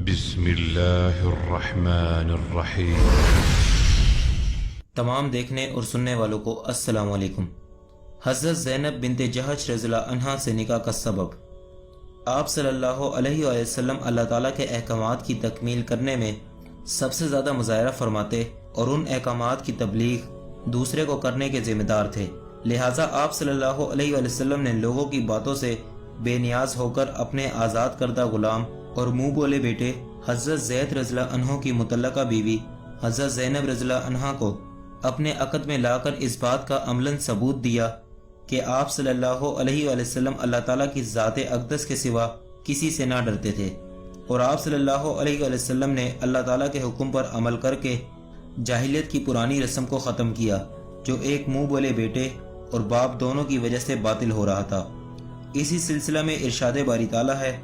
بسم اللہ الرحمن الرحیم۔ تمام دیکھنے اور سننے والوں کو السلام علیکم۔ حضرت زینب بنت جحش رضی اللہ عنہا سے نکاح کا سبب۔ آپ صلی اللہ علیہ وآلہ وسلم اللہ تعالیٰ کے احکامات کی تکمیل کرنے میں سب سے زیادہ مظاہرہ فرماتے اور ان احکامات کی تبلیغ دوسرے کو کرنے کے ذمہ دار تھے، لہٰذا آپ صلی اللہ علیہ وآلہ وسلم نے لوگوں کی باتوں سے بے نیاز ہو کر اپنے آزاد کردہ غلام اور منہ بولے بیٹے حضرت زید رضی اللہ عنہ کی مطلقہ بیوی حضرت زینب رضی اللہ عنہا کو اپنے عقد میں لا کر اس بات کا عملاً ثبوت دیا کہ آپ صلی اللہ علیہ وآلہ وسلم اللہ تعالیٰ کی ذات اقدس کے سوا کسی سے نہ ڈرتے تھے، اور آپ صلی اللہ علیہ وآلہ وسلم نے اللہ تعالیٰ کے حکم پر عمل کر کے جاہلیت کی پرانی رسم کو ختم کیا جو ایک منہ بولے بیٹے اور باپ دونوں کی وجہ سے باطل ہو رہا تھا۔ اسی سلسلہ میں ارشاد باری تعالیٰ ہے،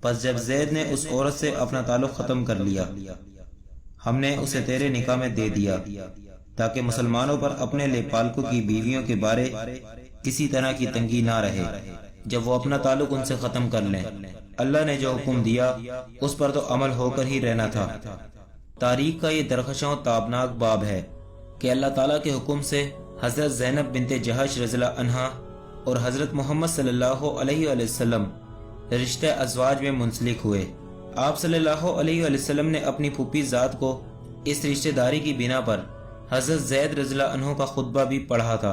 پس جب زید نے اس عورت سے اپنا تعلق ختم کر لیا، ہم نے اسے تیرے نکاح میں دے دیا تاکہ مسلمانوں پر اپنے لے پالکوں کی بیویوں کے بارے کسی طرح کی تنگی نہ رہے جب وہ اپنا تعلق ان سے ختم کر لیں۔ اللہ نے جو حکم دیا اس پر تو عمل ہو کر ہی رہنا تھا۔ تاریخ کا یہ درخشاں تابناک باب ہے کہ اللہ تعالیٰ کے حکم سے حضرت زینب بنت جحش رضی اللہ عنہا اور حضرت محمد صلی اللہ علیہ وآلہ وسلم رشتہ ازواج میں منسلک ہوئے۔ آپ صلی اللہ علیہ وآلہ وسلم نے اپنی پھوپھی ذات کو اس رشتہ داری کی بنا پر حضرت زید رضی اللہ عنہ کا خطبہ بھی پڑھا تھا۔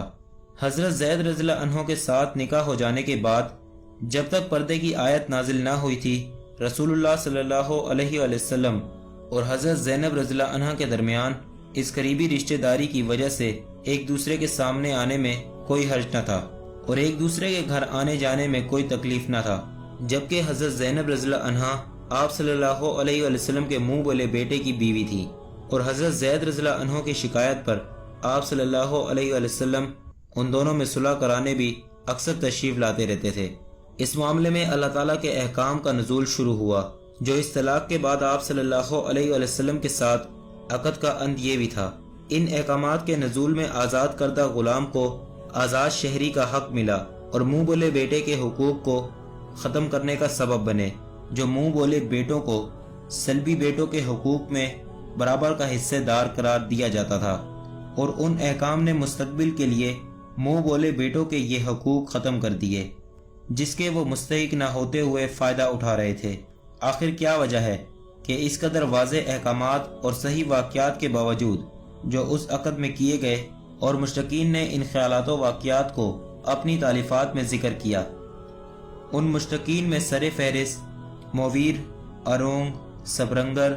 حضرت زید رضی اللہ عنہ کے ساتھ نکاح ہو جانے کے بعد جب تک پردے کی آیت نازل نہ ہوئی تھی، رسول اللہ صلی اللہ علیہ وآلہ وسلم اور حضرت زینب رضی اللہ عنہ کے درمیان اس قریبی رشتہ داری کی وجہ سے ایک دوسرے کے سامنے آنے میں کوئی حرج نہ تھا اور ایک دوسرے کے گھر آنے جانے میں کوئی تکلیف نہ تھا، جبکہ حضرت زینب رضی اللہ عنہا آپ صلی اللہ علیہ وآلہ وسلم کے منہ بولے بیٹے کی بیوی تھی، اور حضرت زید رضی اللہ عنہ کی شکایت پر آپ صلی اللہ علیہ وآلہ وسلم ان دونوں میں صلح کرانے بھی اکثر تشریف لاتے رہتے تھے۔ اس معاملے میں اللہ تعالیٰ کے احکام کا نزول شروع ہوا، جو اس طلاق کے بعد آپ صلی اللہ علیہ وآلہ وسلم کے ساتھ عقد کا اند یہ بھی تھا۔ ان احکامات کے نزول میں آزاد کردہ غلام کو آزاد شہری کا حق ملا اور منہ بولے بیٹے کے حقوق کو ختم کرنے کا سبب بنے، جو منہ بولے بیٹوں کو سلبی بیٹوں کے حقوق میں برابر کا حصہ دار قرار دیا جاتا تھا، اور ان احکام نے مستقبل کے لیے منہ بولے بیٹوں کے یہ حقوق ختم کر دیے جس کے وہ مستحق نہ ہوتے ہوئے فائدہ اٹھا رہے تھے۔ آخر کیا وجہ ہے کہ اس قدر واضح احکامات اور صحیح واقعات کے باوجود جو اس عقد میں کیے گئے اور مشرکین نے ان خیالات و واقعات کو اپنی تالیفات میں ذکر کیا؟ ان مشرکین میں سر فہرست مویر، ارونگ، سبرنگر،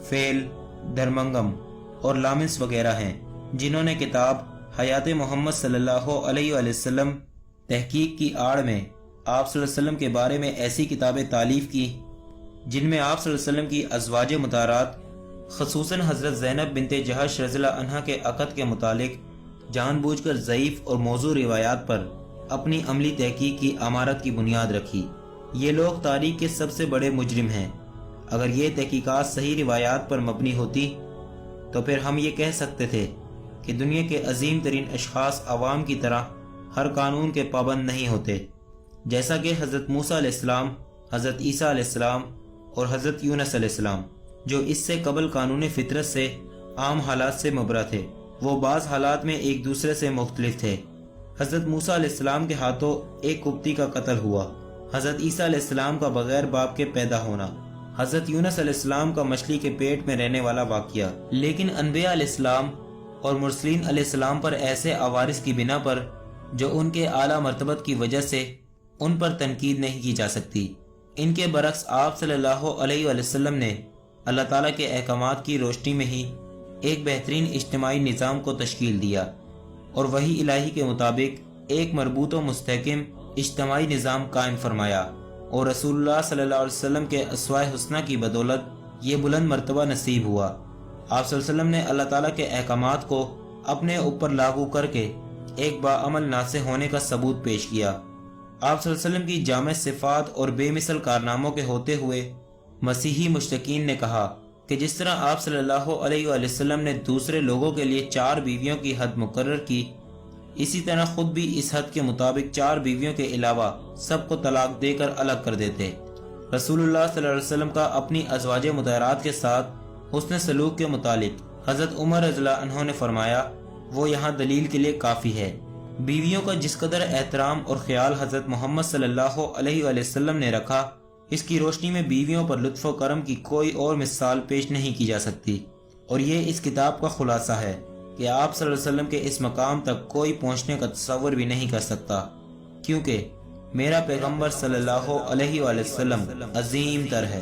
فیل، دھرمنگم اور لامنس وغیرہ ہیں، جنہوں نے کتاب حیات محمد صلی اللہ علیہ وآلہ وسلم تحقیق کی آڑ میں آپ صلی اللہ علیہ وسلم کے بارے میں ایسی کتابیں تالیف کی جن میں آپ صلی اللہ علیہ وسلم کی ازواج مطہرات خصوصاً حضرت زینب بنت جحش رضی اللہ عنہا کے عقد کے متعلق جان بوجھ کر ضعیف اور موضوع روایات پر اپنی عملی تحقیق کی امارت کی بنیاد رکھی۔ یہ لوگ تاریخ کے سب سے بڑے مجرم ہیں۔ اگر یہ تحقیقات صحیح روایات پر مبنی ہوتی تو پھر ہم یہ کہہ سکتے تھے کہ دنیا کے عظیم ترین اشخاص عوام کی طرح ہر قانون کے پابند نہیں ہوتے، جیسا کہ حضرت موسیٰ علیہ السلام، حضرت عیسیٰ علیہ السلام اور حضرت یونس علیہ السلام، جو اس سے قبل قانون فطرت سے عام حالات سے مبرا تھے۔ وہ بعض حالات میں ایک دوسرے سے مختلف تھے۔ حضرت موسیٰ علیہ السلام کے ہاتھوں ایک قبطی کا قتل ہوا، حضرت عیسیٰ علیہ السلام کا بغیر باپ کے پیدا ہونا، حضرت یونس علیہ السلام کا مچھلی کے پیٹ میں رہنے والا واقعہ۔ لیکن انبیاء علیہ السلام اور مرسلین علیہ السلام پر ایسے عوارض کی بنا پر جو ان کے اعلیٰ مرتبت کی وجہ سے ان پر تنقید نہیں کی جا سکتی۔ ان کے برعکس آپ صلی اللہ علیہ وآلہ وسلم نے اللہ تعالیٰ کے احکامات کی روشنی میں ہی ایک بہترین اجتماعی نظام کو تشکیل دیا اور وحی الہی کے مطابق ایک مربوط و مستحکم اجتماعی نظام قائم فرمایا، اور رسول اللہ صلی اللہ علیہ وسلم کے اسوائے حسنہ کی بدولت یہ بلند مرتبہ نصیب ہوا۔ آپ صلی اللہ علیہ وسلم نے اللہ تعالیٰ کے احکامات کو اپنے اوپر لاگو کر کے ایک باعمل ناصح ہونے کا ثبوت پیش کیا۔ آپ صلی اللہ علیہ وسلم کی جامع صفات اور بے مثل کارناموں کے ہوتے ہوئے مسیحی مشرکین نے کہا کہ جس طرح آپ صلی اللہ علیہ وآلہ وسلم نے دوسرے لوگوں کے لیے 4 بیویوں کی حد مقرر کی، اسی طرح خود بھی اس حد کے مطابق 4 بیویوں کے علاوہ سب کو طلاق دے کر الگ کر دیتے۔ رسول اللہ صلی اللہ علیہ وسلم کا اپنی ازواج مطہرات کے ساتھ حسن سلوک کے متعلق حضرت عمر رضی اللہ عنہ نے فرمایا، وہ یہاں دلیل کے لیے کافی ہے۔ بیویوں کا جس قدر احترام اور خیال حضرت محمد صلی اللہ علیہ وآلہ وسلم نے رکھا، اس کی روشنی میں بیویوں پر لطف و کرم کی کوئی اور مثال پیش نہیں کی جا سکتی، اور یہ اس کتاب کا خلاصہ ہے کہ آپ صلی اللہ علیہ وسلم کے اس مقام تک کوئی پہنچنے کا تصور بھی نہیں کر سکتا، کیونکہ میرا پیغمبر صلی اللہ علیہ وآلہ وسلم عظیم تر ہے۔